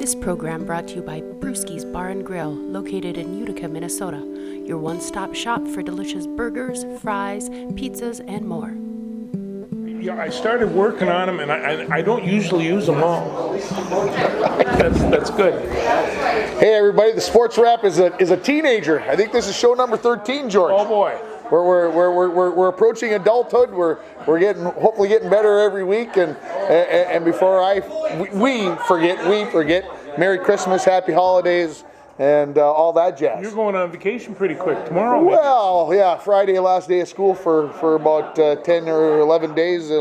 This program brought to you by Brewski's Bar and Grill, located in Utica, Minnesota. Your one-stop shop for delicious burgers, fries, pizzas, and more. Yeah, I started working on them, and I don't usually use them all. That's good. Hey everybody, the Sports Wrap is a teenager. I think this is show number 13, George. Oh boy. We're approaching adulthood. We're hopefully getting better every week, and before we forget. Merry Christmas, Happy Holidays, and all that jazz. You're going on vacation pretty quick tomorrow. Maybe. Well, yeah, Friday, last day of school for about 10 or 11 days.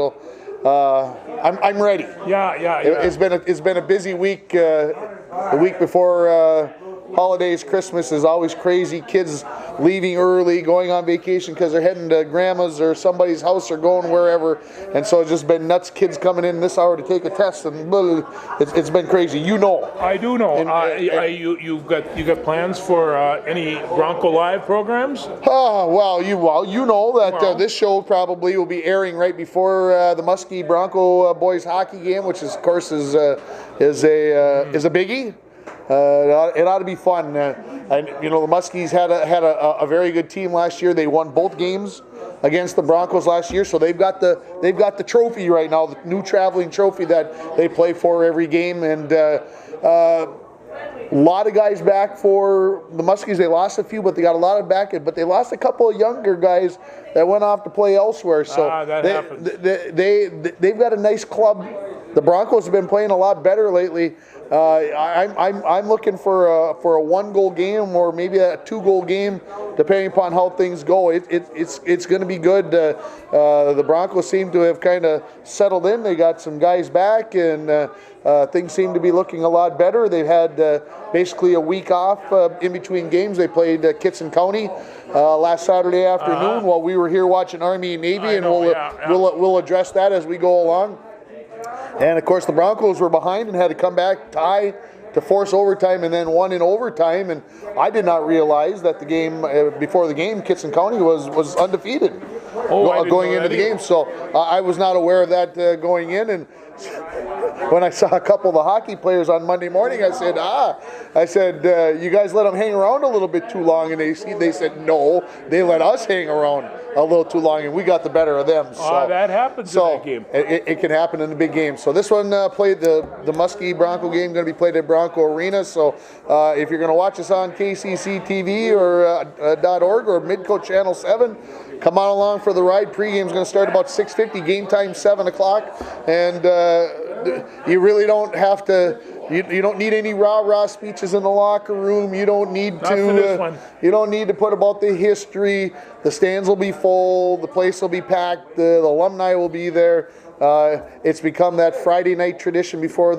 I'm ready. Yeah. It's been a busy week. The week before holidays, Christmas is always crazy. Kids leaving early, going on vacation because they're heading to grandma's or somebody's house or going wherever. And so it's just been nuts. Kids coming in this hour to take a test, and it's been crazy. You know. I do know. You got plans for any Bronco Live programs? Well, you know that this show probably will be airing right before the Muskie Bronco boys hockey game, which of course is a biggie. It ought to be fun. The Muskies had a very good team last year. They won both games against the Broncos last year, so they've got the trophy right now, the new traveling trophy that they play for every game, and a lot of guys back for the Muskies. They lost a few, but they got a lot of back. But they lost a couple of younger guys that went off to play elsewhere. So they've got a nice club. The Broncos have been playing a lot better lately. I'm looking for a 1-goal game or maybe a 2-goal game, depending upon how things go. It's going to be good. The Broncos seem to have kind of settled in. They got some guys back, and things seem to be looking a lot better. They've had basically a week off in between games. They played Kitson County last Saturday afternoon while we were here watching Army and Navy, we'll address that as we go along. And of course, the Broncos were behind and had to come back, tie to force overtime, and then won in overtime. And I did not realize that the game before the game, Kitson County was undefeated going into the game. So I was not aware of that going in. And when I saw a couple of the hockey players on Monday morning, I said, you guys let them hang around a little bit too long, and they said no, they let us hang around a little too long, and we got the better of them. So that happens in that game. It can happen in the big game. So this one played the Muskie Bronco game, going to be played at Bronco Arena. So if you're going to watch us on KCC TV or .org or Midco Channel 7, come on along for the ride. Pre-game's going to start about 6:50. Game time 7 o'clock, and you really don't have to. You don't need any rah-rah speeches in the locker room. You don't need you don't need to put about the history. The stands will be full. The place will be packed. The alumni will be there. It's become that Friday night tradition before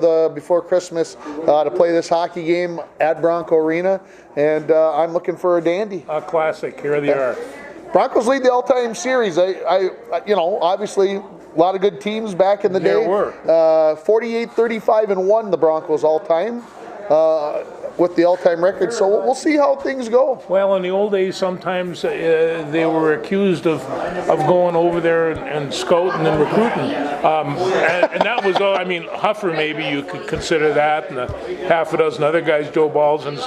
Christmas to play this hockey game at Bronco Arena, and I'm looking for a dandy. A classic. Here they are. Broncos lead the all-time series. Obviously, a lot of good teams back in the day. There were. 48-35-1, the Broncos all-time, with the all-time record. So we'll see how things go. Well, in the old days, sometimes they were accused of going over there and scouting and recruiting. And that was, Huffer maybe you could consider that, and half a dozen other guys, Joe Balsons.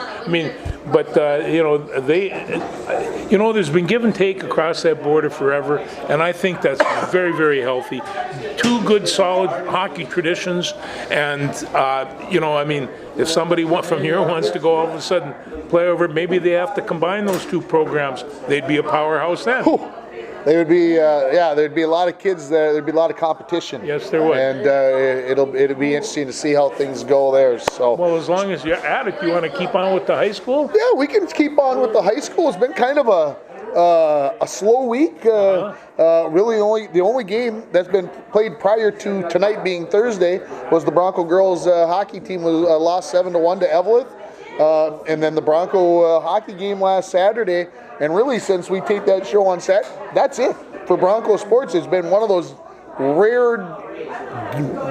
But there's been give and take across that border forever, and I think that's very, very healthy. Two good, solid hockey traditions, and if somebody from here wants to go all of a sudden play over, maybe they have to combine those two programs. They'd be a powerhouse then. They would be, there'd be a lot of kids there. There'd be a lot of competition. Yes, there would. And it'll be interesting to see how things go there. So. Well, as long as you're at it, you want to keep on with the high school? Yeah, we can keep on with the high school. It's been kind of a slow week. Really, the only game that's been played prior to tonight being Thursday was the Bronco girls hockey team was lost 7-1 to Evelyn. And then the Bronco hockey game last Saturday. And really, since we taped that show on set, that's it for Bronco sports. It's been one of those rare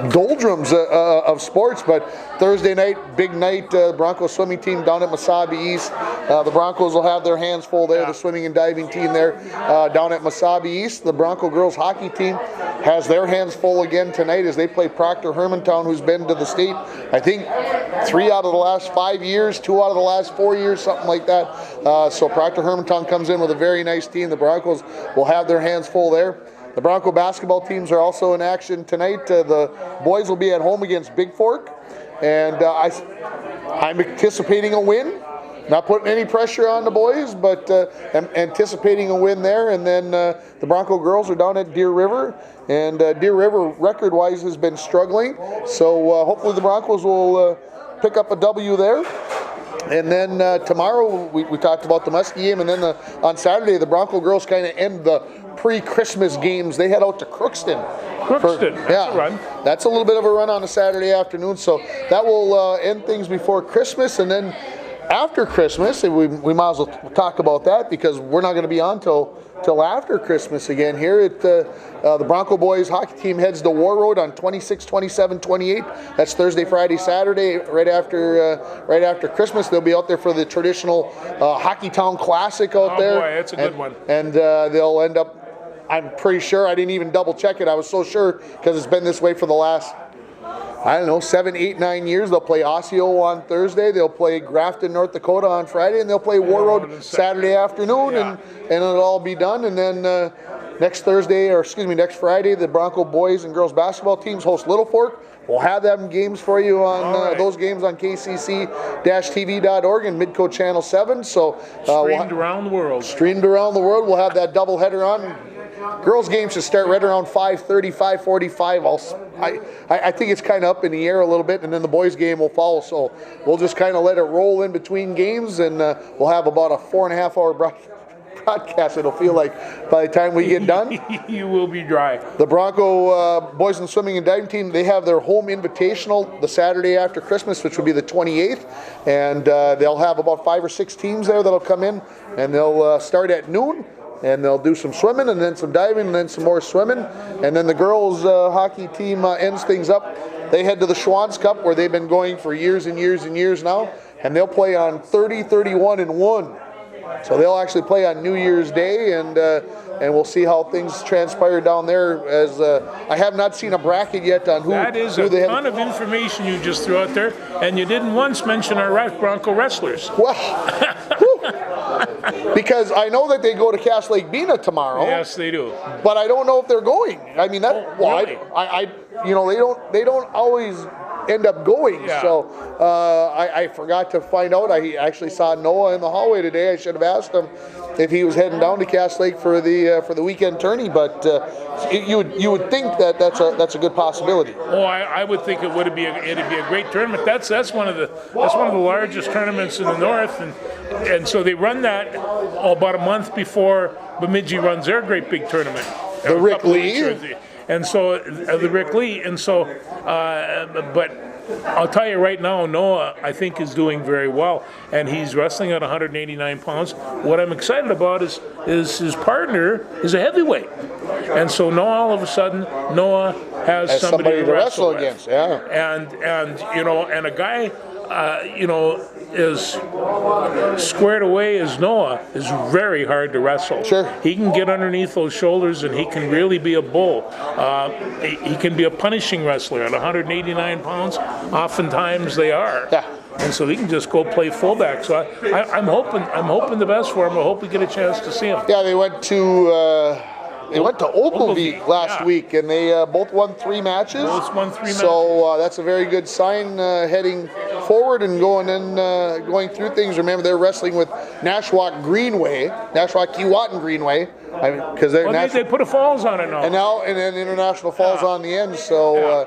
doldrums of sports, but Thursday night, big night, Broncos swimming team down at Mesabi East. The Broncos will have their hands full there, the swimming and diving team there down at Mesabi East. The Bronco girls hockey team has their hands full again tonight as they play Proctor Hermantown, who's been to the state, I think, 3 out of the last 5 years, 2 out of the last 4 years, something like that. So Proctor Hermantown comes in with a very nice team. The Broncos will have their hands full there. The Bronco basketball teams are also in action tonight. The boys will be at home against Big Fork, and I'm anticipating a win. Not putting any pressure on the boys, but I'm anticipating a win there. And then the Bronco girls are down at Deer River, and Deer River record-wise has been struggling. So hopefully the Broncos will pick up a W there. And then tomorrow we talked about the Muskie game, and then on Saturday the Bronco girls kind of end the pre-Christmas games. They head out to Crookston. That's a run. That's a little bit of a run on a Saturday afternoon. So that will end things before Christmas, and then after Christmas, we might as well talk about that because we're not going to be on till after Christmas again here. The Bronco boys hockey team heads to War Road on 26, 27, 28. That's Thursday, Friday, Saturday, right after Christmas. They'll be out there for the traditional Hockey Town Classic out there. Oh boy, that's a good one. And they'll end up, I'm pretty sure, I didn't even double check it, I was so sure because it's been this way for the last, I don't know, 7, 8, 9 years. They'll play Osseo on Thursday. They'll play Grafton, North Dakota on Friday, and they'll play War Road Saturday afternoon, and it'll all be done. And then next Friday, the Bronco boys and girls basketball teams host Little Fork. We'll have them games for you on those games on KCC-TV.org and Midco Channel 7. So streamed around the world. Streamed around the world. We'll have that doubleheader on. Girls' games should start right around 5:30, 5:45. I think it's kind of up in the air a little bit, and then the boys' game will follow. So we'll just kind of let it roll in between games, and we'll have about a 4.5 hour broadcast, it'll feel like, by the time we get done. You will be dry. The Bronco boys and swimming and diving team, they have their home invitational the Saturday after Christmas, which will be the 28th, and they'll have about 5 or 6 teams there that'll come in, and they'll start at noon. And they'll do some swimming and then some diving and then some more swimming. And then the girls' hockey team ends things up. They head to the Schwann's Cup, where they've been going for years and years and years now. And they'll play on 30, 31, and 1. So they'll actually play on New Year's Day, and we'll see how things transpire down there. As I have not seen a bracket yet on who. That is a ton of information you just threw out there, and you didn't once mention our Bronco wrestlers. Well, because I know that they go to Cass Lake Bena tomorrow. Yes, they do. But I don't know if they're going. I mean, really? They don't always end up going. Yeah. So I forgot to find out. I actually saw Noah in the hallway today. I should have asked him if he was heading down to Cass Lake for the weekend tourney. But you would think that that's a good possibility. Oh, I would think it'd be a great tournament. That's one of the largest tournaments in the north, and so they run that about a month before Bemidji runs their great big tournament. The Rick Lee. And so the Rick Lee, and so, but I'll tell you right now, Noah, I think, is doing very well, and he's wrestling at 189 pounds. What I'm excited about is his partner is a heavyweight, and so now all of a sudden Noah has somebody to wrestle against. Yeah, and and a guy. As squared away as Noah is very hard to wrestle. Sure. He can get underneath those shoulders, and he can really be a bull. He can be a punishing wrestler at 189 pounds. Oftentimes they are. Yeah. And so he can just go play fullback. So I'm hoping the best for him. I hope we get a chance to see him. Yeah, they went to Ogilvie last week, and they both won 3 matches. So that's a very good sign heading forward and going through things. Remember, they're wrestling with Nashwauk Keewatin Greenway, because they put a falls on it now. And then International Falls on the end. So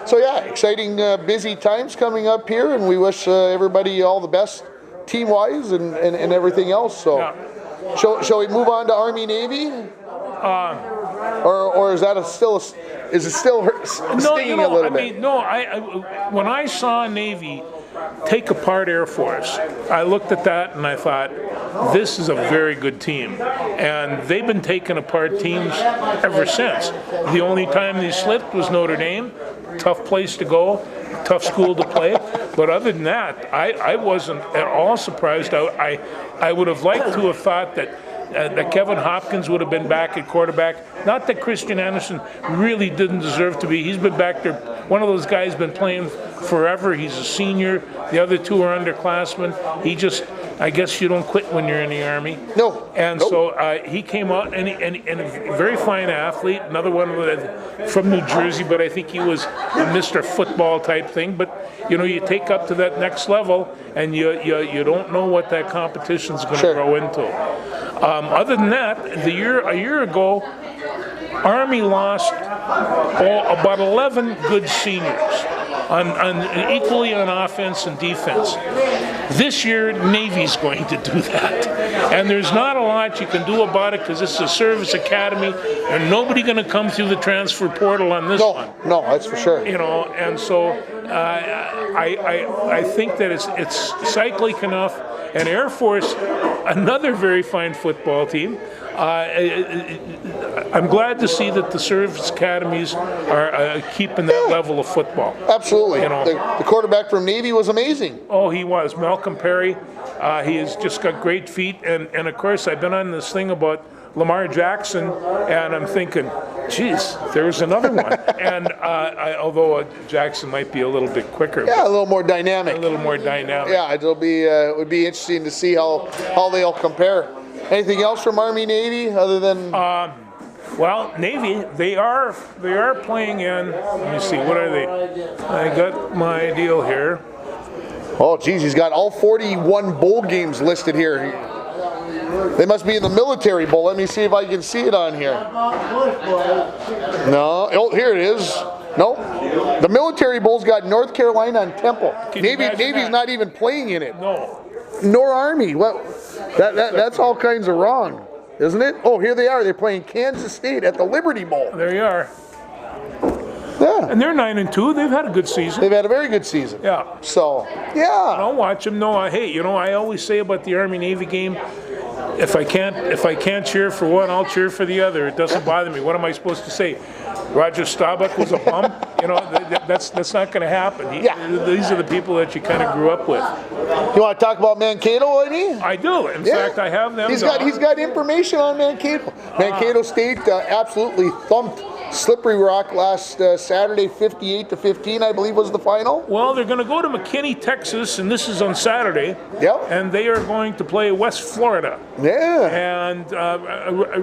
exciting, busy times coming up here, and we wish everybody all the best team-wise and everything else. So, shall we move on to Army Navy? Or is that still stinging a little bit? When I saw Navy take apart Air Force, I looked at that and I thought, this is a very good team. And they've been taking apart teams ever since. The only time they slipped was Notre Dame. Tough place to go, tough school to play. But other than that, I wasn't at all surprised. I would have liked to have thought that Kevin Hopkins would have been back at quarterback. Not that Christian Anderson really didn't deserve to be. He's been back there. One of those guys been playing forever. He's a senior. The other two are underclassmen. I guess you don't quit when you're in the Army. No. And so he came out and a very fine athlete. Another one from New Jersey, but I think he was a Mr. Football type thing. But you take up to that next level, and you don't know what that competition's going to grow into. Other than that, a year ago, Army lost about 11 good seniors, equally on offense and defense. This year, Navy's going to do that. And there's not a lot you can do about it because this is a service academy, and nobody going to come through the transfer portal on this one. No, that's for sure. And so I think that it's cyclic enough. And Air Force, another very fine football team. I'm glad to see that the service academies are keeping that level of football. Absolutely. The quarterback from Navy was amazing. Oh, he was. Malcolm Perry. He has just got great feet. And of course, I've been on this thing about Lamar Jackson, and I'm thinking, geez, there's another one. And although Jackson might be a little bit quicker. Yeah, a little more dynamic. Yeah, it would be interesting to see how they'll compare. Anything else from Army Navy other than? Well, Navy, they are playing in. Let me see, what are they? I got my deal here. Oh, geez, he's got all 41 bowl games listed here. They must be in the Military Bowl. Let me see if I can see it on here. No. Oh, here it is. No. The Military Bowl's got North Carolina and Temple. Navy's not even playing in it. No. Nor Army. What? That's all kinds of wrong, isn't it? Oh, here they are. They're playing Kansas State at the Liberty Bowl. There you are. Yeah. And they're 9-2. They've had a good season. They've had a very good season. Yeah. So, yeah. I'll watch them. No, I always say about the Army-Navy game, if I can't cheer for one, I'll cheer for the other. It doesn't bother me. What am I supposed to say? Roger Staubach was a bum? That's not going to happen. These are the people that you kind of grew up with. You want to talk about Mankato, Eddie? I do. In fact, I have them. He's got information on Mankato. Mankato State absolutely thumped Slippery Rock last Saturday, 58-15, I believe was the final. Well, they're going to go to McKinney, Texas, and this is on Saturday. Yep. And they are going to play West Florida. Yeah. And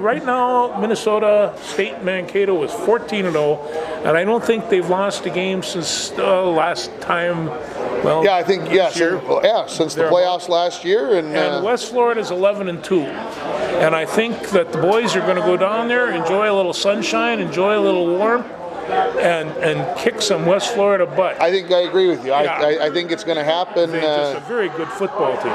right now, Minnesota State Mankato is 14-0, and I don't think they've lost a game since last time. Well, yeah, I think since the playoffs last year, and West Florida is 11-2, and I think that the boys are going to go down there, enjoy a little sunshine, enjoy a little warmth, and kick some West Florida butt. I think I agree with you. I think it's going to happen. They're just a very good football team.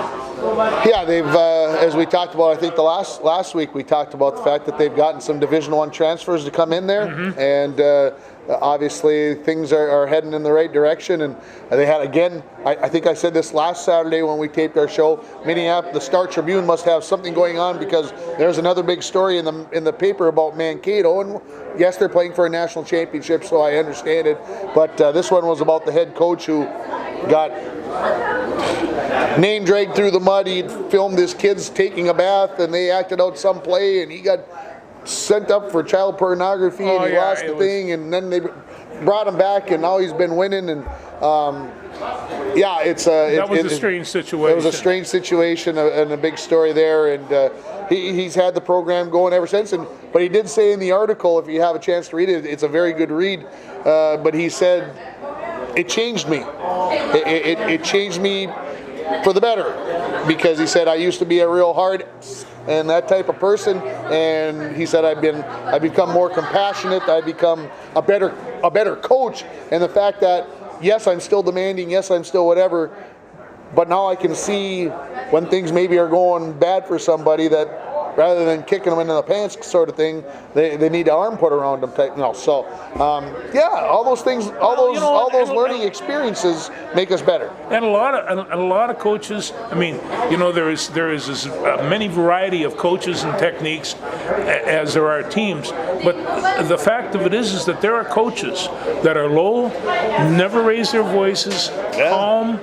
Yeah, they've as we talked about. I think the last week we talked about the fact that they've gotten some Division I transfers to come in there, and. Obviously, things are heading in the right direction, and they had again. I think I said this last Saturday when we taped our show. Minneapolis, the Star Tribune must have something going on because there's another big story in the paper about Mankato, and yes, they're playing for a national championship, so I understand it. But this one was about the head coach who got name dragged through the mud. He'd filmed his kids taking a bath, and they acted out some play, and he got sent up for child pornography, and he lost the thing, and then they brought him back, and now he's been winning, and that was a strange situation. It was a strange situation and a big story there, and he's had the program going ever since. But he did say in the article, if you have a chance to read it, it's a very good read. But he said it changed me. It changed me for the better, because he said I used to be a real hard and that type of person, and he said I've become more compassionate. I've become a better coach, and the fact that yes, I'm still demanding, yes, I'm still whatever, but now I can see when things maybe are going bad for somebody that rather than kicking them into the pants sort of thing. They need an arm put around them type. So yeah, all those things, all those learning experiences make us better. And a lot of coaches. I mean, there is as many variety of coaches and techniques as there are teams. But the fact of it is that there are coaches that are low, never raise their voices, calm,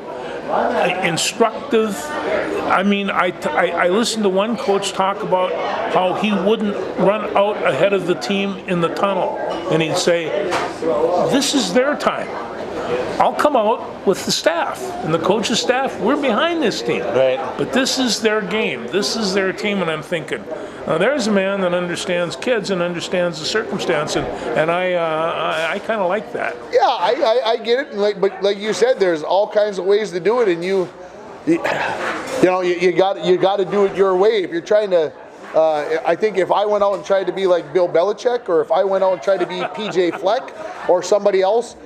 instructive. I mean, I listened to one coach talk about how he wouldn't run out ahead of the team in the tunnel, and he'd say, "This is their time. I'll come out with the staff and the coach's staff. We're behind this team, right? But this is their game. This is their team." And I'm thinking, now there's a man that understands kids and understands the circumstance, and I kind of like that. Yeah, I get it. But like you said, there's all kinds of ways to do it, and you got to do it your way. If you're trying to, I think if I went out and tried to be like Bill Belichick, or if I went out and tried to be PJ Fleck or somebody else,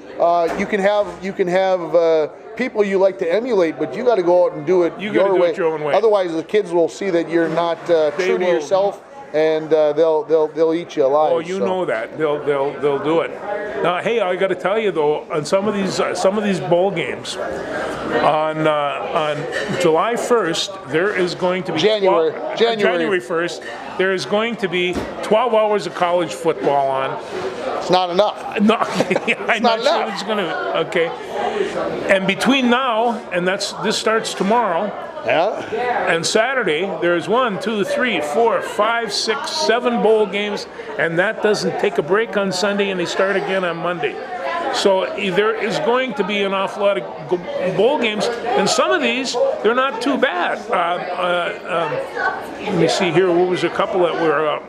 you can have people you like to emulate, but you got to go out and do it your way. It your own way. Otherwise, the kids will see that you're not true to yourself, and they'll eat you alive. Oh, you know that they'll do it. Now, hey, I got to tell you though, on some of these bowl games, on July 1st, there is going to be January 1st, there is going to be 12 hours of college football on. It's not enough. No, I'm not sure it's going to. Okay, and between now and this starts tomorrow. Yeah. And Saturday, there's 1, 2, 3, 4, 5, 6, 7 bowl games, and that doesn't take a break on Sunday, and they start again on Monday. So there is going to be an awful lot of bowl games, and some of these, they're not too bad. Let me see here, what was a couple that were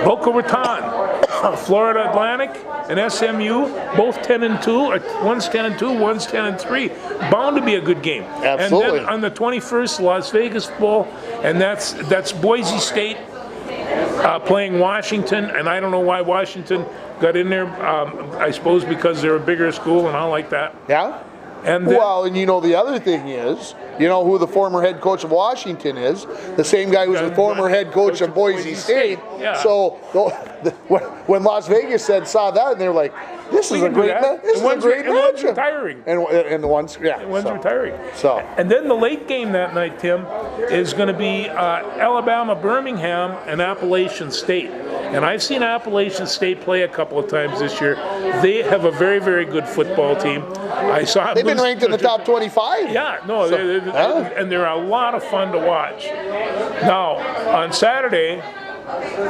Boca Raton, Florida Atlantic, and SMU, both 10-2. One's 10-2, one's 10-3. Bound to be a good game. Absolutely. And then on the 21st, Las Vegas Bowl, and that's Boise State playing Washington, and I don't know why Washington got in there. I suppose because they're a bigger school and all like that. Yeah. And then, and the other thing is, who the former head coach of Washington is? The same guy who's the former head coach of Boise State. Yeah. So when Las Vegas saw that, and they were like, "This is a great matchup." One's retiring. And the one's retiring. So and then the late game that night, Tim, is going to be Alabama, Birmingham, and Appalachian State. And I've seen Appalachian State play a couple of times this year. They have a very, very good football team. I saw they've been ranked in the top 25. Yeah, no, and they're a lot of fun to watch. Now, on Saturday,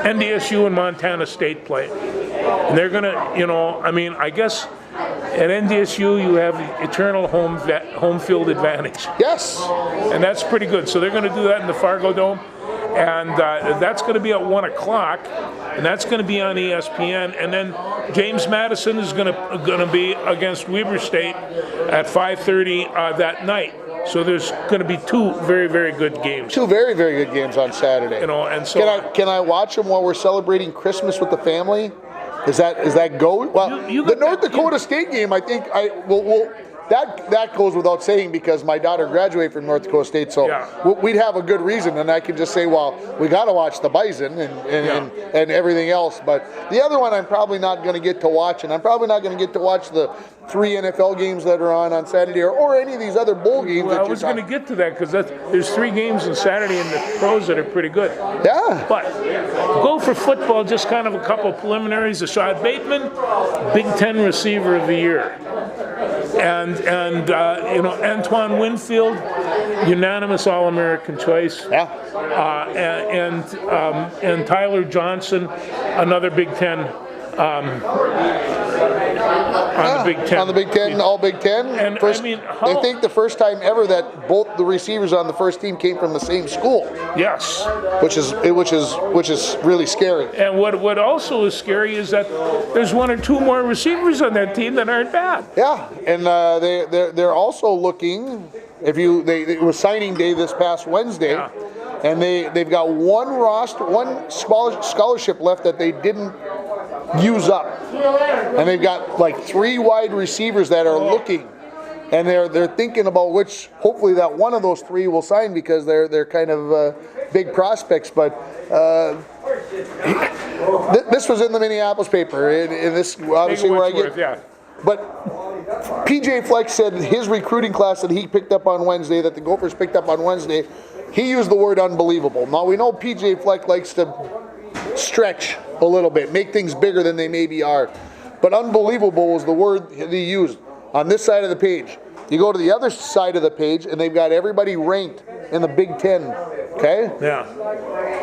NDSU and Montana State play. And they're going to, I guess at NDSU you have the eternal home field advantage. Yes. And that's pretty good. So they're going to do that in the Fargo Dome. And that's going to be at 1 o'clock, and that's going to be on ESPN. And then James Madison is going to be against Weber State at 5:30 that night. So there's going to be 2 very, very good games. 2 very, very good games on Saturday. And so can I watch them while we're celebrating Christmas with the family? Is that go? Well, the North Dakota State game, I think that goes without saying because my daughter graduated from North Dakota State, so we'd have a good reason, and I can just say, well, we got to watch the Bison and everything else. But the other one I'm probably not going to get to watch, and I'm probably not going to get to watch the 3 NFL games that are on Saturday or any of these other bowl games. Well, I was going to get to that because there's 3 games on Saturday in the pros that are pretty good. Yeah. But go for football, just kind of a couple of preliminaries. Ashad Bateman, Big Ten Receiver of the Year. And Antoine Winfield, unanimous All-American choice. Yeah. And Tyler Johnson, another Big Ten. On the Big Ten. All Big Ten. And I think the first time ever that both the receivers on the first team came from the same school. Yes. Which is really scary. And what also is scary is that there's 1 or 2 more receivers on that team that aren't bad. Yeah, and they're also looking. It was signing day this past Wednesday, and they've got one scholarship left that they didn't use up, and they've got like 3 wide receivers that are looking and they're thinking about which. Hopefully, that one of those three will sign because they're kind of big prospects. But this was in the Minneapolis paper, and this obviously where I get. Yeah. But PJ Fleck said his recruiting class that he picked up on Wednesday, that the Gophers picked up on Wednesday, he used the word unbelievable. Now we know PJ Fleck likes to stretch a little bit, make things bigger than they maybe are. But unbelievable was the word that he used on this side of the page. You go to the other side of the page and they've got everybody ranked in the Big Ten, okay? Yeah.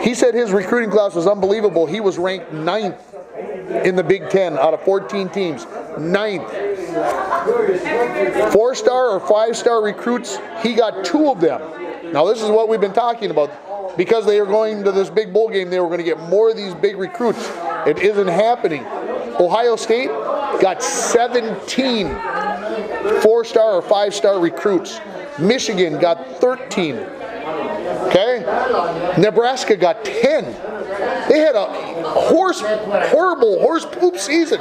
He said his recruiting class was unbelievable. He was ranked 9th in the Big Ten out of 14 teams. 9th. 4-star or 5-star recruits, he got 2 of them. Now this is what we've been talking about. Because they are going to this big bowl game, they were going to get more of these big recruits. It isn't happening. Ohio State got 17 4-star or 5-star recruits. Michigan got 13. Okay? Nebraska got 10. They had a horrible horse poop season.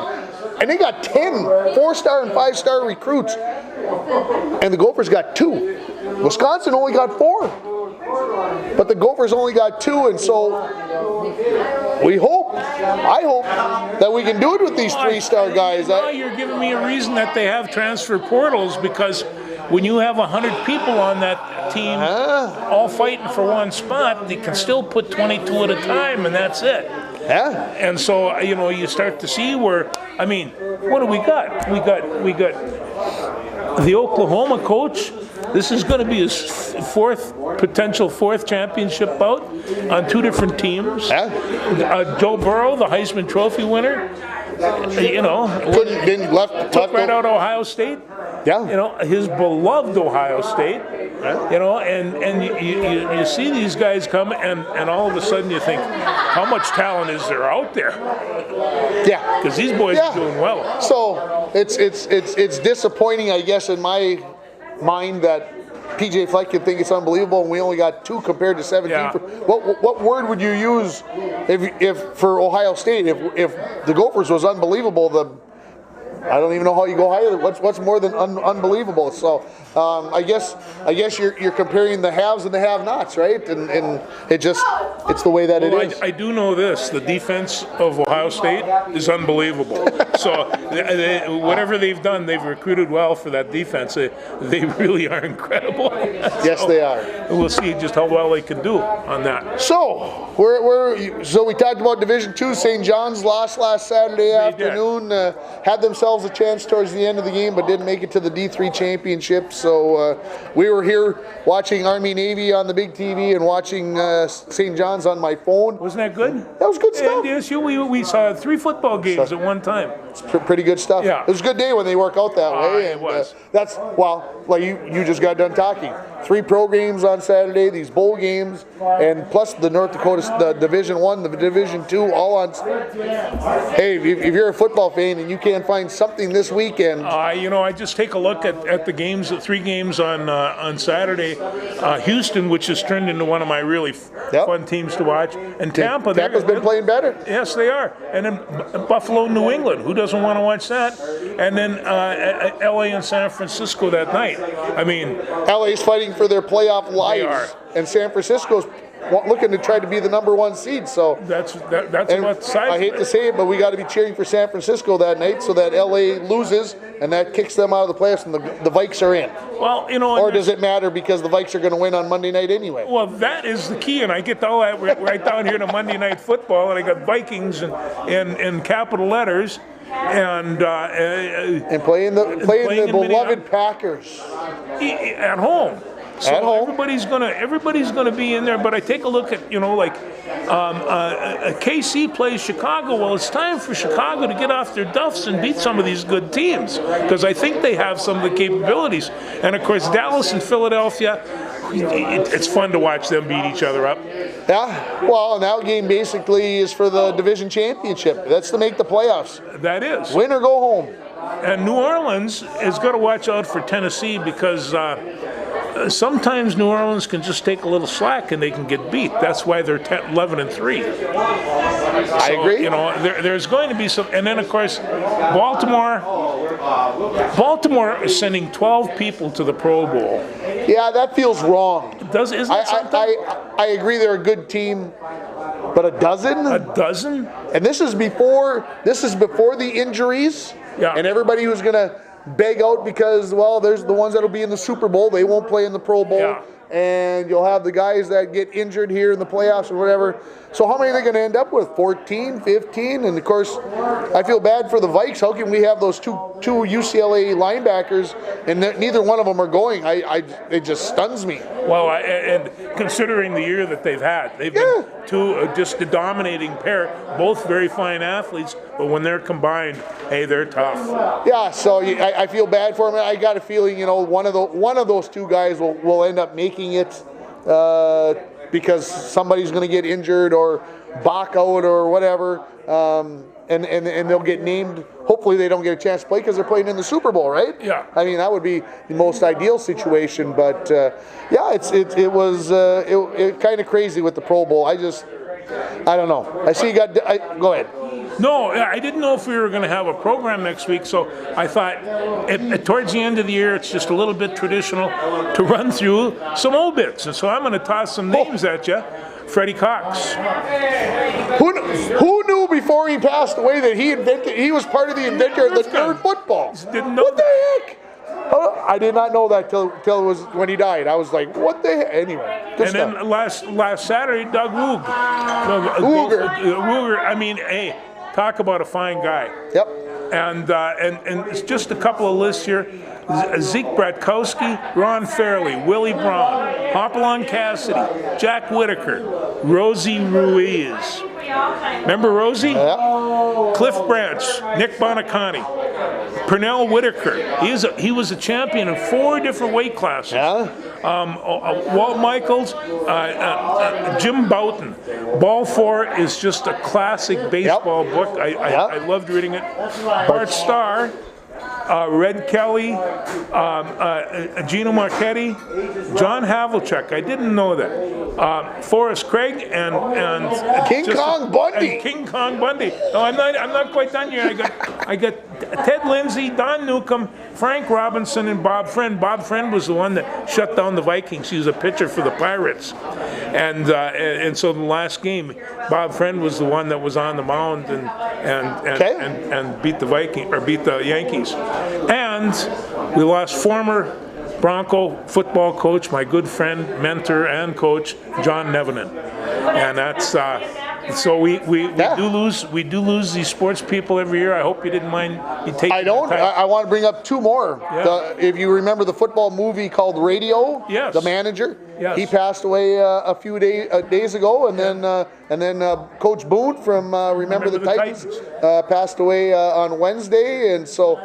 And they got 10 4-star and 5-star recruits. And the Gophers got 2. Wisconsin only got 4. But the Gophers only got 2, and so I hope that we can do it with these 3-star guys. Now you're giving me a reason that they have transfer portals, because when you have 100 people on that team all fighting for one spot, they can still put 22 at a time, and that's it. Yeah. And so, you start to see where, what do we got? We got the Oklahoma coach. This is going to be his potential fourth championship bout on 2 different teams. Joe Burrow, the Heisman Trophy winner, took right out Ohio State. Yeah. His beloved Ohio State. And you see these guys come, and all of a sudden you think, how much talent is there out there? Yeah. Because these boys are doing well. So it's disappointing, I guess, in my mind that PJ Fleck can think it's unbelievable, and we only got 2 compared to 17. Yeah. What word would you use if for Ohio State if the Gophers was unbelievable? I don't even know how you go higher. What's more than unbelievable? So I guess you're comparing the haves and the have-nots, right? And it's the way that it is. I do know this: the defense of Ohio State is unbelievable. So whatever they've done, they've recruited well for that defense. They really are incredible. Yes, they are. We'll see just how well they can do on that. So we talked about Division II. St. John's lost last Saturday afternoon. Had themselves a chance towards the end of the game, but didn't make it to the D3 championship. So we were here watching Army-Navy on the big TV and watching St. John's on my phone. Wasn't that good? That was good stuff. Yes, we saw 3 football games at one time. It's pretty good stuff. Yeah. It was a good day when they work out that way. It was. That's, like you just got done talking. 3 pro games on Saturday, these bowl games, and plus the North Dakota, the Division I, the Division II, all on. Hey, if you're a football fan and you can't find something this weekend. I just take a look at the games, the 3 games on Saturday. Houston, which has turned into one of my really fun teams to watch, and Tampa. Tampa's been playing better. Yes, they are. And then Buffalo, New England. Who doesn't want to watch that? And then LA and San Francisco that night. LA's fighting for their playoff lives. They are. And San Francisco's looking to try to be the number 1 seed. So that's what side. I hate to say it, but we got to be cheering for San Francisco that night so that LA loses and that kicks them out of the playoffs and the Vikes are in. Well, or does it matter because the Vikes are going to win on Monday night anyway? Well, that is the key, and I get all that right down here to Monday Night Football, and I got Vikings in capital letters, and playing the beloved Packers at home. So at home. Everybody's gonna be in there. But I take a look at KC plays Chicago. Well, it's time for Chicago to get off their duffs and beat some of these good teams because I think they have some of the capabilities. And of course, Dallas and Philadelphia. It's fun to watch them beat each other up. Yeah, well, and that game basically is for the division championship. That's to make the playoffs. That is. Win or go home. And New Orleans is going to watch out for Tennessee because sometimes New Orleans can just take a little slack and they can get beat. That's why they're 11-3. I agree. You know, there's going to be some, and then of course, Baltimore is sending 12 people to the Pro Bowl. Yeah, that feels wrong. Isn't it something? I agree they're a good team, but a dozen? A dozen? And this is before the injuries. Yeah. And everybody who's going to beg out because, well, there's the ones that'll be in the Super Bowl. They won't play in the Pro Bowl. Yeah. And you'll have the guys that get injured here in the playoffs or whatever. So how many are they going to end up with? 14, 15? And, of course, I feel bad for the Vikes. How can we have those two UCLA linebackers and neither one of them are going? It just stuns me. Well, and considering the year that they've had, they've been just a dominating pair, both very fine athletes, but when they're combined, hey, they're tough. Yeah, so I feel bad for them. I got a feeling, you know, one of those two guys will end up making it because somebody's going to get injured or back out or whatever, and they'll get named. Hopefully they don't get a chance to play because they're playing in the Super Bowl, right? Yeah. I mean, that would be the most ideal situation, but yeah, it was kind of crazy with the Pro Bowl. I don't know. I see you got. Go ahead. No, I didn't know if we were going to have a program next week, so I thought towards the end of the year, it's just a little bit traditional to run through some obits. And so I'm going to toss some names at you. Freddie Cox. Who knew before he passed away that he was part of the inventor of the nerd football? Didn't know what the heck? I did not know that till it was when he died. I was like, what the heck? Anyway. And then last Saturday, Doug Woog. Wooger. I mean, hey, talk about a fine guy. Yep. And it's just a couple of lists here. Zeke Bratkowski, Ron Fairley, Willie Braun, Hopalong Cassidy, Jack Whitaker, Rosie Ruiz. Remember Rosie? Yeah. Cliff Branch, Nick Bonacani, Pernell Whitaker. He was a champion in 4 different weight classes. Yeah. Walt Michaels, Jim Boughton. Ball 4 is just a classic baseball book. I loved reading it. Bart Starr, Red Kelly, Gino Marchetti, John Havlicek. I didn't know that. Forrest Craig and King Kong Bundy. And King Kong Bundy. No, I'm not quite done yet. I got Ted Lindsay, Don Newcomb, Frank Robinson, and Bob Friend. Bob Friend was the one that shut down the Vikings. He was a pitcher for the Pirates, and so the last game, Bob Friend was the one that was on the mound and beat the Yankees. And we lost former Bronco football coach, my good friend, mentor, and coach, John Nevenin. And that's so we do lose these sports people every year. I hope you didn't mind me taking. I don't. I want to bring up 2 more. Yeah. If you remember the football movie called Radio, yes. The manager, yes. He passed away a few days ago, and then Coach Boone from Remember the Titans passed away on Wednesday, and so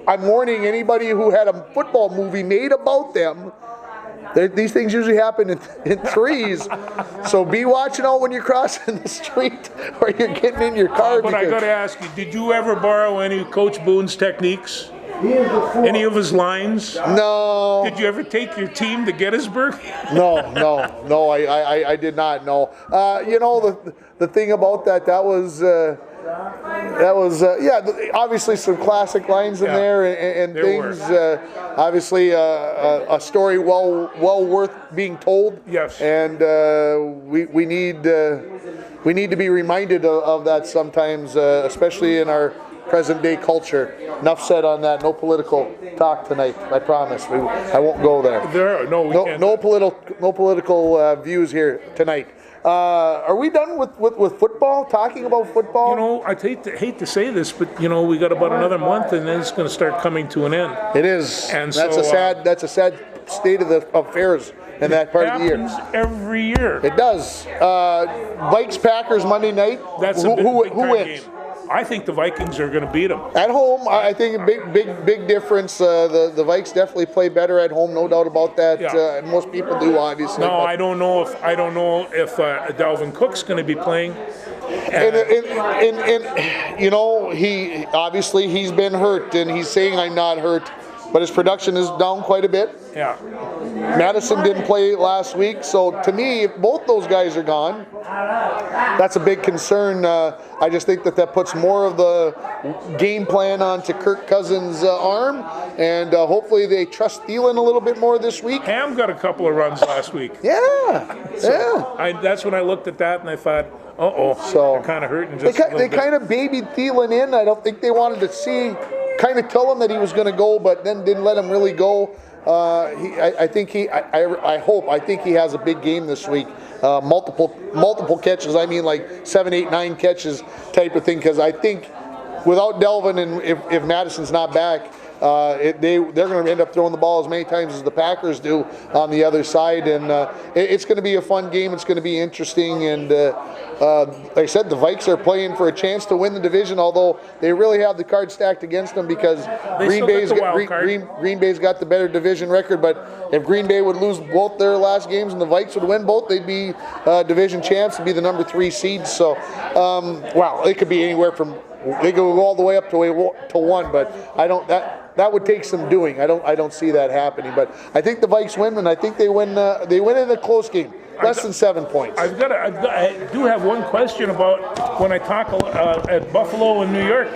I'm warning anybody who had a football movie made about them. These things usually happen in threes, so be watching out when you're crossing the street or you're getting in your car. But I got to ask you, did you ever borrow any of Coach Boone's techniques? Any of his lines? No. Did you ever take your team to Gettysburg? No, I did not. No. You know, the thing about that was obviously some classic lines in there and things. Obviously, a story well worth being told. Yes. And we need to be reminded of that sometimes, especially in our present day culture. Enough said on that. No political talk tonight. I promise. I won't go there. No political views here tonight. Are we done with football? Talking about football? You know, I hate to say this, but you know, we got about another month, and then it's going to start coming to an end. It is, and that's a sad state of the affairs in that part of the year. It happens every year. It does. Vikes Packers Monday night. That's who wins? Game. I think the Vikings are going to beat them. At home, I think a big difference. The Vikes definitely play better at home, no doubt about that. Yeah. Most people do, obviously. No, I don't know if Dalvin Cook's going to be playing. And you know, he's been hurt, and he's saying I'm not hurt. but his production is down quite a bit. Yeah. Madison didn't play last week, so to me, if both those guys are gone, that's a big concern. I just think that puts more of the game plan onto Kirk Cousins' arm, and hopefully they trust Thielen a little bit more this week. Ham got a couple of runs last week. Yeah. That's when I looked at that and I thought, So they're kind of hurting just a little they bit. kind of babied Thielen in. I don't think they wanted to kind of tell him that he was going to go, but then didn't let him really go. I think he has a big game this week. Multiple catches. I mean, like 7, 8, 9 catches type of thing. Because I think without Delvin and if Madison's not back, they're going to end up throwing the ball as many times as the Packers do on the other side, and it's going to be a fun game. It's going to be interesting, and like I said, the Vikes are playing for a chance to win the division, although they really have the card stacked against them because Green Bay's got the better division record. But if Green Bay would lose both their last games and the Vikes would win both, they'd be division champs and be the number 3 seed. So, it could be anywhere from. They go all the way up to 1, but I don't. That would take some doing. I don't see that happening. But I think the Vikes win, and I think they win. They win in a close game, less than 7 points. I do have one question about when I talk at Buffalo and New York.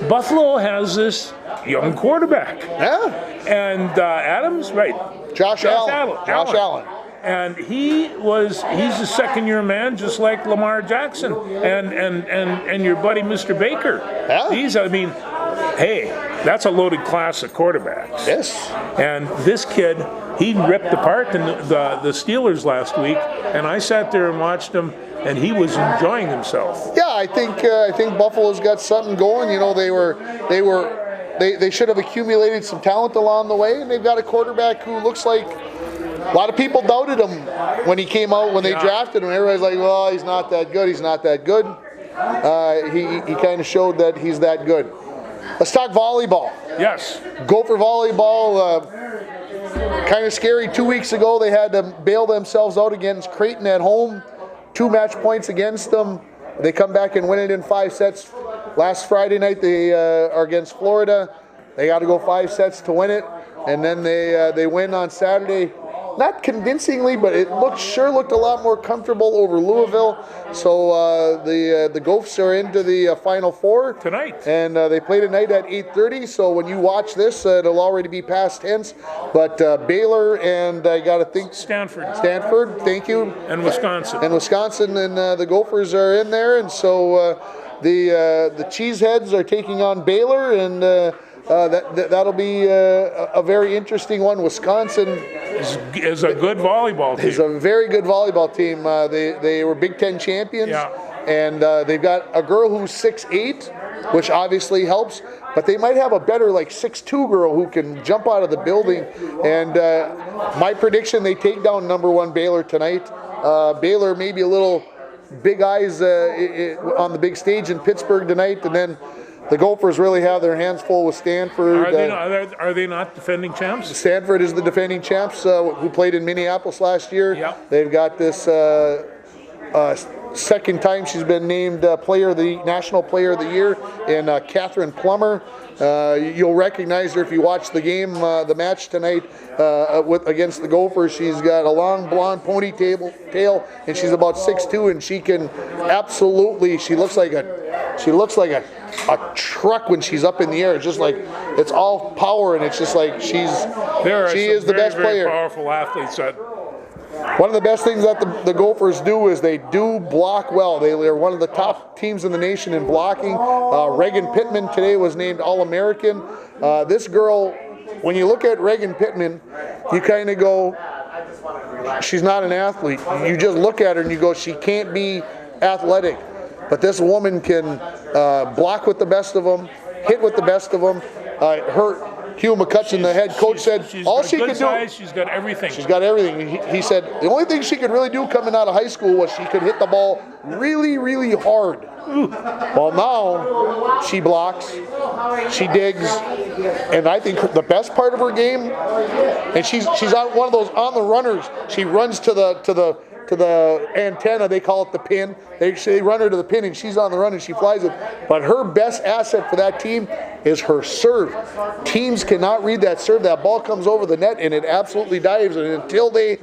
Buffalo has this young quarterback. Yeah. And Adams, right? Josh Allen. And he's a second-year man, just like Lamar Jackson and your buddy Mr. Baker. Yeah. Hey, that's a loaded class of quarterbacks. Yes. And this kid, he ripped apart the Steelers last week, and I sat there and watched him, and he was enjoying himself. Yeah, I think Buffalo's got something going. You know, they should have accumulated some talent along the way, and they've got a quarterback who looks like. A lot of people doubted him when he came out, when they drafted him. Everybody's like, well, he's not that good. He's not that good. He kind of showed that he's that good. Let's talk volleyball. Yes. Gopher volleyball, kind of scary. 2 weeks ago, they had to bail themselves out against Creighton at home. 2 match points against them. They come back and win it in 5 sets. Last Friday night, they are against Florida. They got to go 5 sets to win it. And then they win on Saturday. Not convincingly, but it looked a lot more comfortable over Louisville. So the Gophers are into the Final Four tonight, and they play tonight at 8:30. So when you watch this, it'll already be past tense. But Baylor and I got to think Stanford. Thank you. And Wisconsin. And the Gophers are in there, and so the Cheeseheads are taking on Baylor, and that'll be a very interesting one. Wisconsin is a good volleyball team. Is a very good volleyball team. They were Big Ten champions, and they've got a girl who's 6'8", which obviously helps. But they might have a better 6'2" girl who can jump out of the building. And my prediction, they take down number 1 Baylor tonight. Baylor maybe a little big eyes on the big stage in Pittsburgh tonight, and then. The Gophers really have their hands full with Stanford. Are they not defending champs? Stanford is the defending champs who played in Minneapolis last year. Yep. They've got this second time she's been named National Player of the Year in Catherine Plummer. You'll recognize her if you watch the game, the match tonight against the Gophers. She's got a long blonde ponytail, and she's about 6'2", and she can absolutely. She looks like a truck when she's up in the air. It's just like it's all power, and it's just like she is the best player. Very powerful athletes. One of the best things that the Gophers do is they do block well. They are one of the top teams in the nation in blocking. Reagan Pittman today was named All-American. This girl, when you look at Reagan Pittman, you kind of go, she's not an athlete. You just look at her and you go, she can't be athletic. But this woman can block with the best of them, hit with the best of them. Hugh McCutcheon, the head coach, said all she could do. She's got everything. She's got everything. He said the only thing she could really do coming out of high school was she could hit the ball really, really hard. Well, now she blocks, she digs, and I think the best part of her game, and she's on one of those on the runners. She runs to the the antenna. They call it the pin. They run her to the pin, and she's on the run, and she flies it. But her best asset for that team is her serve. Teams cannot read that serve. That ball comes over the net, and it absolutely dives. And until they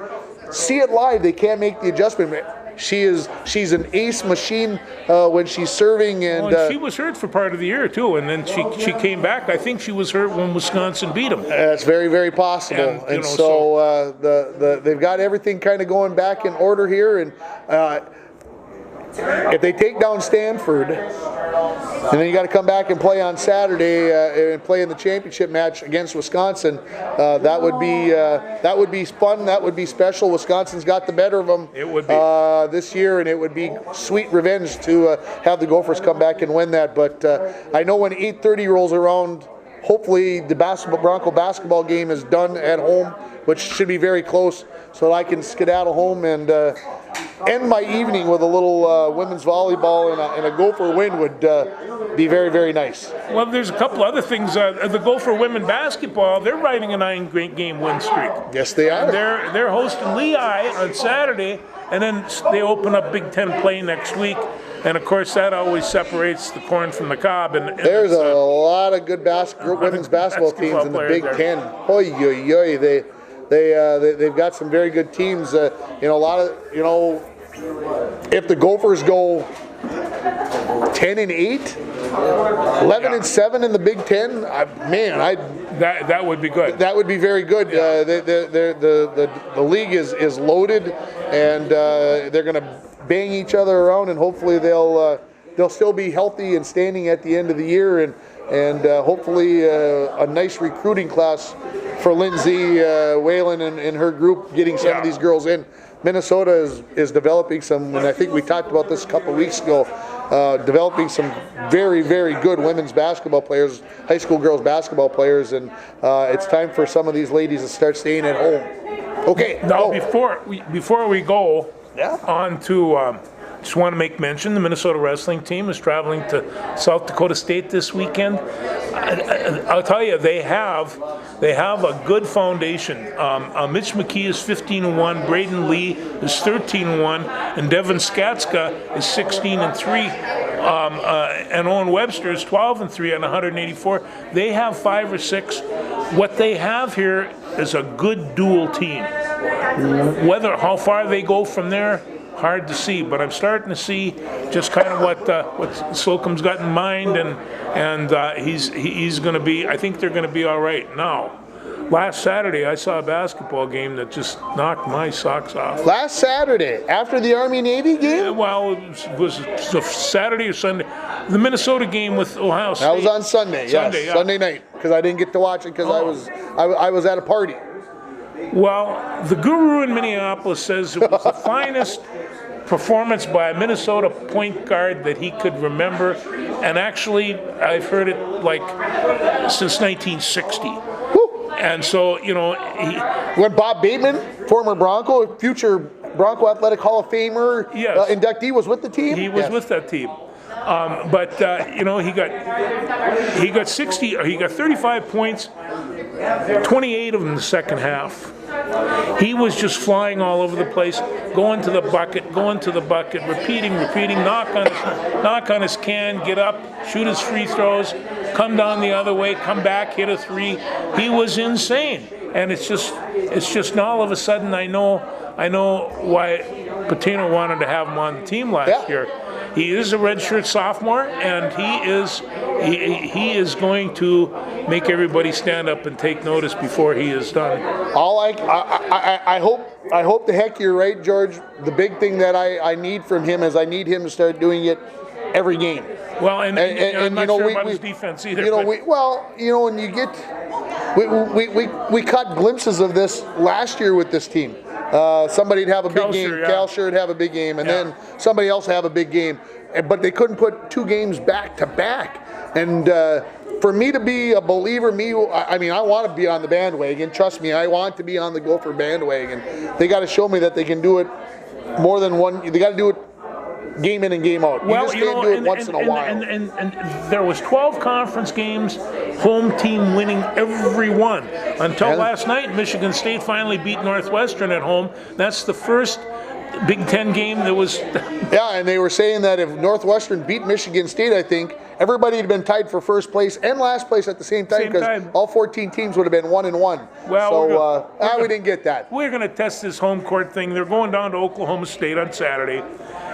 see it live, they can't make the adjustment. She's an ace machine when she's serving, and she was hurt for part of the year too, and then she came back. I think she was hurt when Wisconsin beat them. That's very, very possible. And so they've got everything kind of going back in order here, and if they take down Stanford, and then you got to come back and play on Saturday and play in the championship match against Wisconsin, that would be fun. That would be special. Wisconsin's got the better of them. It would be this year, and it would be sweet revenge to have the Gophers come back and win that. But I know when 8:30 rolls around, hopefully the Bronco basketball game is done at home, which should be very close, so that I can skedaddle home and end my evening with a little women's volleyball and a Gopher win would be very, very nice. Well, there's a couple other things. The Gopher women basketball, they're riding a 9-game win streak. Yes, they are. They're hosting Lehigh on Saturday, and then they open up Big Ten play next week. And of course, that always separates the corn from the cob. And there's a lot of good women's basketball teams in the Big Ten. Oy, oy, oy. They've got some very good teams. If the Gophers go 10-8, 11-7 in the Big Ten, that would be good. That would be very good. The league is loaded, and they're going to bang each other around, and hopefully they'll still be healthy and standing at the end of the year, and hopefully a nice recruiting class for Lindsay Whalen and her group, getting some of these girls in. Minnesota is developing some, and I think we talked about this a couple of weeks ago, developing some very, very good women's basketball players, high school girls basketball players, and it's time for some of these ladies to start staying at home. Okay. Now, before we go on to, just want to make mention, the Minnesota wrestling team is traveling to South Dakota State this weekend. I'll tell you, they have a good foundation. Mitch McKee is 15-1, Braden Lee is 13-1, and Devin Skatska is 16-3. And Owen Webster is 12-3 on 184. They have 5 or 6. What they have here is a good dual team. How far they go from there, hard to see, but I'm starting to see just kind of what Slocum's got in mind, and he's going to be. I think they're going to be all right. Now, last Saturday I saw a basketball game that just knocked my socks off. Last Saturday, after the Army-Navy game? Well, it was Saturday or Sunday. The Minnesota game with Ohio State. That was on Sunday. Yes, Sunday night, because I didn't get to watch it because I was at a party. Well, the guru in Minneapolis says it was the finest performance by a Minnesota point guard that he could remember, and actually I've heard it like since 1960. Woo. And so, when Bob Bateman, former Bronco, future Bronco Athletic Hall of Famer, inductee, was with the team? He was with that team. He got 35 points, 28 of them in the second half. He was just flying all over the place, going to the bucket, repeating, knock on his can, get up, shoot his free throws, come down the other way, come back, hit a 3. He was insane, and it's just now all of a sudden I know why Patino wanted to have him on the team last year. He is a redshirt sophomore, and he is going to make everybody stand up and take notice before he is done. I hope the heck you're right, George. The big thing that I need from him is I need him to start doing it every game. Well, and I'm not sure about his defense either. When you get we caught glimpses of this last year with this team. Somebody'd have a big game. Kalsher would have a big game, and then somebody else have a big game. But they couldn't put 2 games back to back. And for me to be a believer, I want to be on the bandwagon. Trust me, I want to be on the Gopher bandwagon. They got to show me that they can do it more than one. They got to do it game in and game out. You just can't do it once in a while. And there was 12 conference games, home team winning every one. Until last night, Michigan State finally beat Northwestern at home. That's the first Big Ten game that was. Yeah, and they were saying that if Northwestern beat Michigan State, I think everybody had been tied for first place and last place at the same time because all 14 teams would have been 1-1. Well, so we didn't get that. We're going to test this home court thing. They're going down to Oklahoma State on Saturday,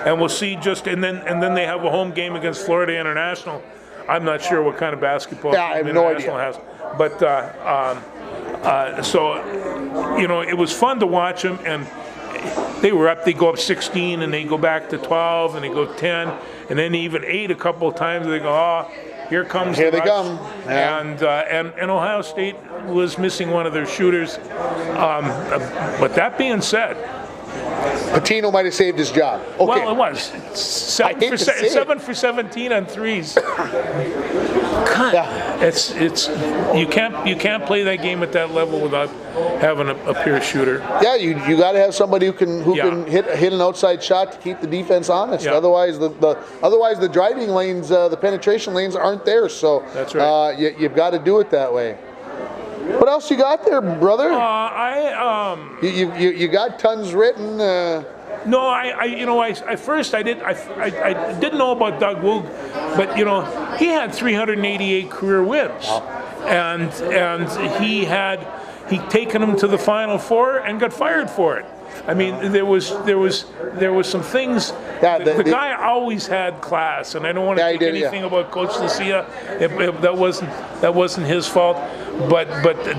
and we'll see. And then they have a home game against Florida International. I'm not sure what kind of basketball I have no idea. has, but so it was fun to watch them, and they were up. They go up 16, and they go back to 12, and they go 10, and then even 8 a couple of times. They go, here comes here the they rush. come, and Ohio State was missing one of their shooters. But that being said, Patino might have saved his job. Okay. Well, it was 7 for 17 on threes. It's you can't play that game at that level without having a pure shooter. Yeah, you got to have somebody who can hit an outside shot to keep the defense honest. Yeah. Otherwise the driving lanes, the penetration lanes aren't there. So that's right. You've got to do it that way. What else you got there, brother? You got tons written. No, I first I didn't know about Doug Woog, but he had 388 career wins, and he'd taken them to the Final Four and got fired for it. I mean, there was some things. Yeah, the guy always had class, and I don't want to take anything about Coach Lucia. That wasn't his fault. But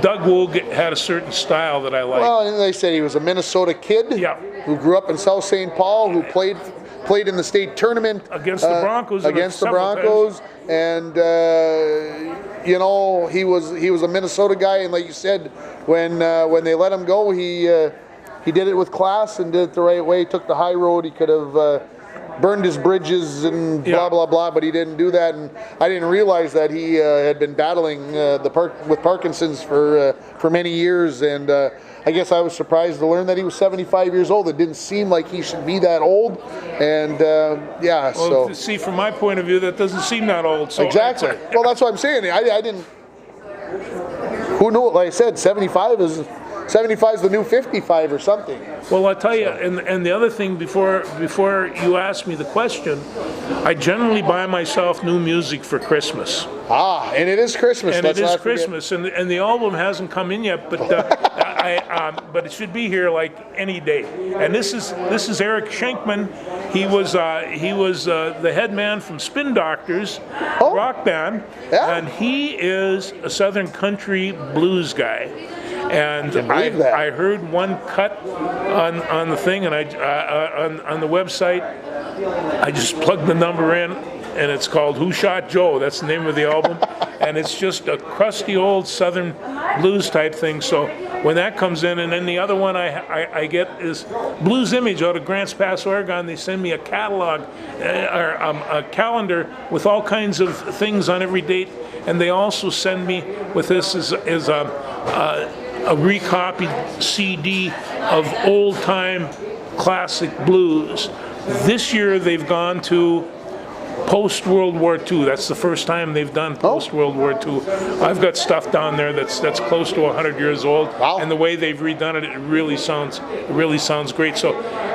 Doug Woog had a certain style that I liked. Well, and they said he was a Minnesota kid who grew up in South St. Paul, who played in the state tournament against the Broncos. And he was a Minnesota guy, and like you said, when they let him go, he did it with class and did it the right way. He took the high road. He could have burned his bridges and blah, blah, blah, but he didn't do that. And I didn't realize that he had been battling with Parkinson's for many years. And I guess I was surprised to learn that he was 75 years old. It didn't seem like he should be that old. And, so. See, from my point of view, that doesn't seem that old. So exactly. Well, that's what I'm saying. I didn't. Who knew? Like I said, 75 is the new 55 or something. Well, I'll tell you, and the other thing before you ask me the question, I generally buy myself new music for Christmas. And it is Christmas. And it is Christmas, and the album hasn't come in yet, but but it should be here like any day. And this is Eric Schenkman. He was the head man from Spin Doctors rock band, and he is a Southern country blues guy. And I heard one cut on the thing, and on the website, I just plugged the number in, and it's called "Who Shot Joe?" That's the name of the album, and it's just a crusty old Southern blues type thing. So when that comes in, and then the other one I get is Blues Image out of Grants Pass, Oregon. They send me a catalog or a calendar with all kinds of things on every date, and they also send me with this is a recopied CD of old-time classic blues. This year they've gone to post-World War II. That's the first time they've done post-World War II. I've got stuff down there that's close to 100 years old, and the way they've redone it, it really sounds great. So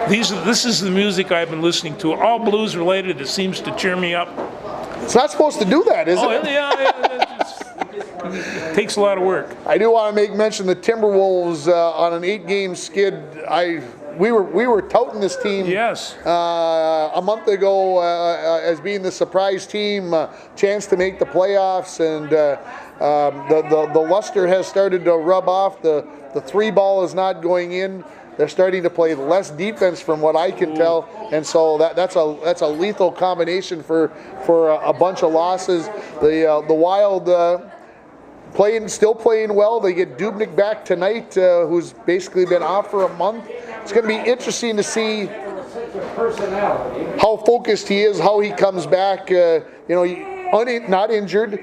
this is the music I've been listening to. All blues related. It seems to cheer me up. It's not supposed to do that, is it? Yeah. It takes a lot of work. I do want to make mention the Timberwolves on an 8-game skid. We were touting this team a month ago as being the surprise team, chance to make the playoffs, and the luster has started to rub off. The 3-ball is not going in. They're starting to play less defense, from what I can tell, and so that's a lethal combination for a bunch of losses. The Wild. Still playing well. They get Dubnyk back tonight, who's basically been off for a month. It's going to be interesting to see how focused he is, how he comes back. Not injured,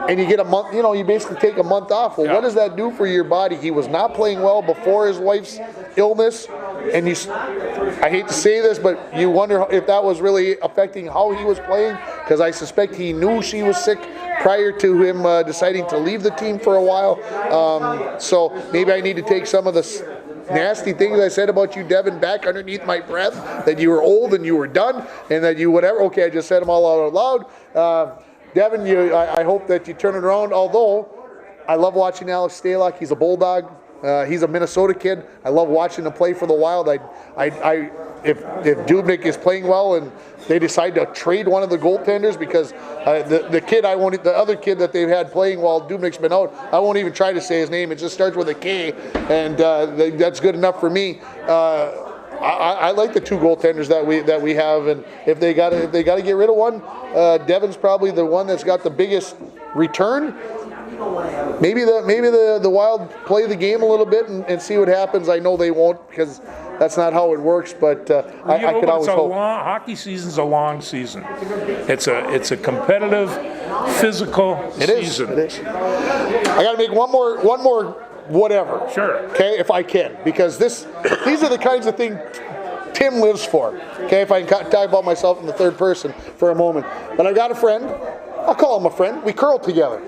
and you get a month. You basically take a month off. Well, what does that do for your body? He was not playing well before his wife's illness, and I hate to say this, but you wonder if that was really affecting how he was playing, because I suspect he knew she was sick prior to him deciding to leave the team for a while. So maybe I need to take some of the nasty things I said about you, Devin, back underneath my breath, that you were old and you were done, and that you whatever. Okay, I just said them all out loud. Devin, I hope that you turn it around, although I love watching Alex Stalock. He's a Bulldog. He's a Minnesota kid. I love watching him play for the Wild. If Dubnyk is playing well and they decide to trade one of the goaltenders, because the other kid that they've had playing while Dubnyk's been out, I won't even try to say his name. It just starts with a K, and that's good enough for me. I like the 2 goaltenders that we have, and if they got to get rid of one, Devin's probably the one that's got the biggest return. Maybe the Wild play the game a little bit and see what happens. I know they won't, because that's not how it works. But I could always hope. Hockey season's a long season. It's a competitive, physical season. It is. I got to make one more whatever. Sure. Okay, if I can, because these are the kinds of things Tim lives for. Okay, if I can talk about myself in the third person for a moment. But I've got a friend. I'll call him a friend. We curl together.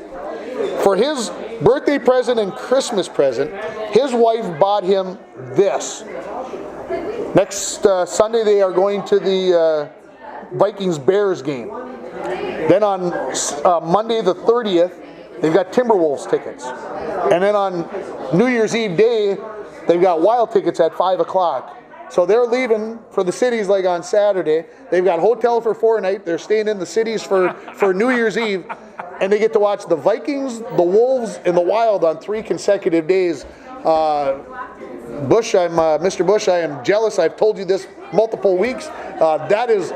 For his birthday present and Christmas present, his wife bought him this. Next Sunday they are going to the Vikings-Bears game. Then on Monday the 30th, they've got Timberwolves tickets. And then on New Year's Eve day, they've got Wild tickets at 5 o'clock. So they're leaving for the cities like on Saturday. They've got hotel for 4 nights. They're staying in the cities for New Year's Eve. And they get to watch the Vikings, the Wolves, and the Wild on 3 consecutive days. Bush, Mr. Bush, I am jealous. I've told you this multiple weeks. That is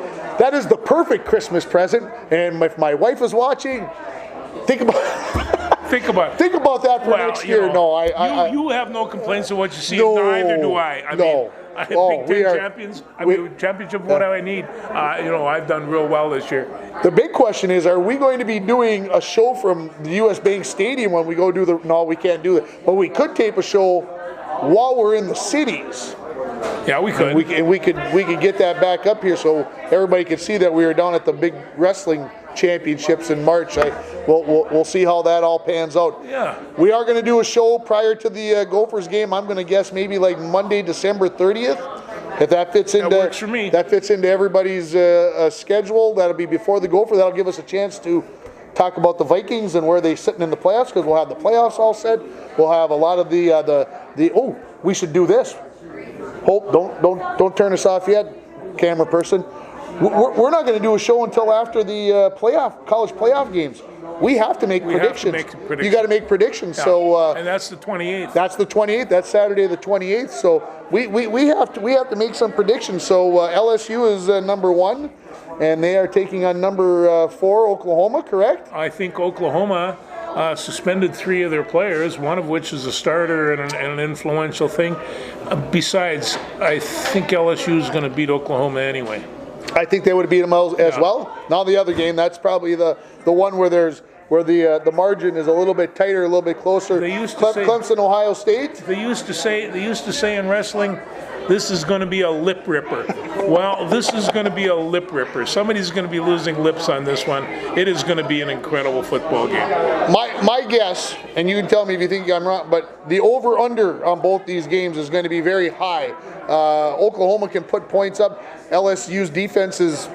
the perfect Christmas present. And if my wife is watching, think about that for next year. You have no complaints of what you see. No, neither do I. I mean, Big Ten champions. Championship. What do I need? I've done real well this year. The big question is: are we going to be doing a show from the U.S. Bank Stadium when we go do the? No, we can't do that. But we could tape a show while we're in the cities. Yeah, we could. And we could get that back up here so everybody could see that we were down at the big wrestling championships in March. We'll see how that all pans out. Yeah. We are going to do a show prior to the Gophers game. I'm going to guess maybe like Monday, December 30th. If that fits into, that works for me. That fits into everybody's schedule. That'll be before the Gopher. That'll give us a chance to talk about the Vikings and where they're sitting in the playoffs, because we'll have the playoffs all set. We'll have a lot of the we should do this. Hope don't turn us off yet, camera person. We're not going to do a show until after the college playoff games. We have to make predictions. You got to make predictions. Yeah. So and that's the 28th. That's the 28th. That's Saturday the 28th. So we have to make some predictions. So LSU is number 1, and they are taking on number 4 Oklahoma. Correct? I think Oklahoma suspended 3 of their players, one of which is a starter and an influential thing. Besides, I think LSU is going to beat Oklahoma anyway. I think they would have beat them as well. Now the other game, that's probably the one where the margin is a little bit tighter, a little bit closer. They used to say, Clemson, Ohio State. They used to say in wrestling, this is going to be a lip ripper. Well, this is going to be a lip ripper. Somebody's going to be losing lips on this one. It is going to be an incredible football game. My guess, and you can tell me if you think I'm wrong, but the over-under on both these games is going to be very high. Oklahoma can put points up. LSU's defense is...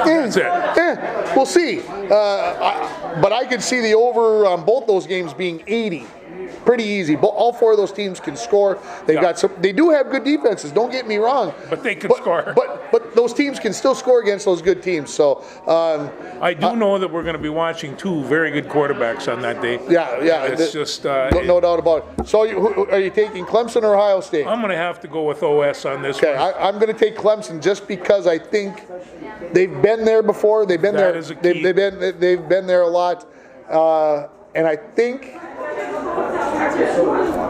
That's it. We'll see. But I could see the over on both those games being 80. Pretty easy. All 4 of those teams can score. They do have good defenses. Don't get me wrong. But they can score. But those teams can still score against those good teams. So I do know that we're going to be watching 2 very good quarterbacks on that day. Yeah. It's just no doubt about it. So are you taking Clemson or Ohio State? I'm going to have to go with OS on this one. I'm going to take Clemson just because I think they've been there before. They've been there. They've been there a lot, and I think.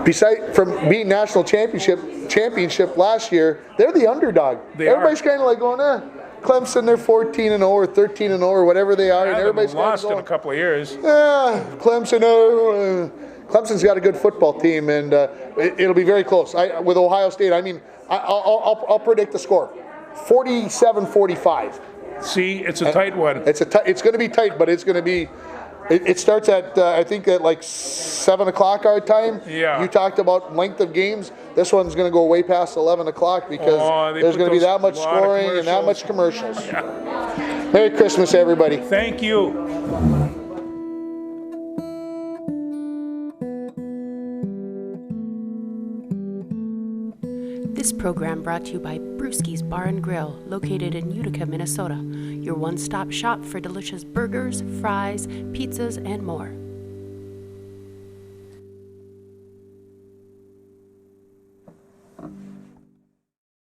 Besides from being national championship last year, they're the underdog. Everybody's kind of like going, Clemson, they're 14-0 or 13-0 or whatever they are, and everybody's lost in a couple of years. Clemson's got a good football team, and it'll be very close. With Ohio State, I'll predict the score, 47-45. See, it's a tight one. It's going to be tight, but it's going to be. It starts at, I think at like 7 o'clock our time. Yeah. You talked about length of games. This one's going to go way past 11 o'clock because there's going to be that much scoring and that much commercials. Yeah. Merry Christmas, everybody. Thank you. This program brought to you by Brewski's Bar and Grill, located in Utica, Minnesota. Your one-stop shop for delicious burgers, fries, pizzas, and more.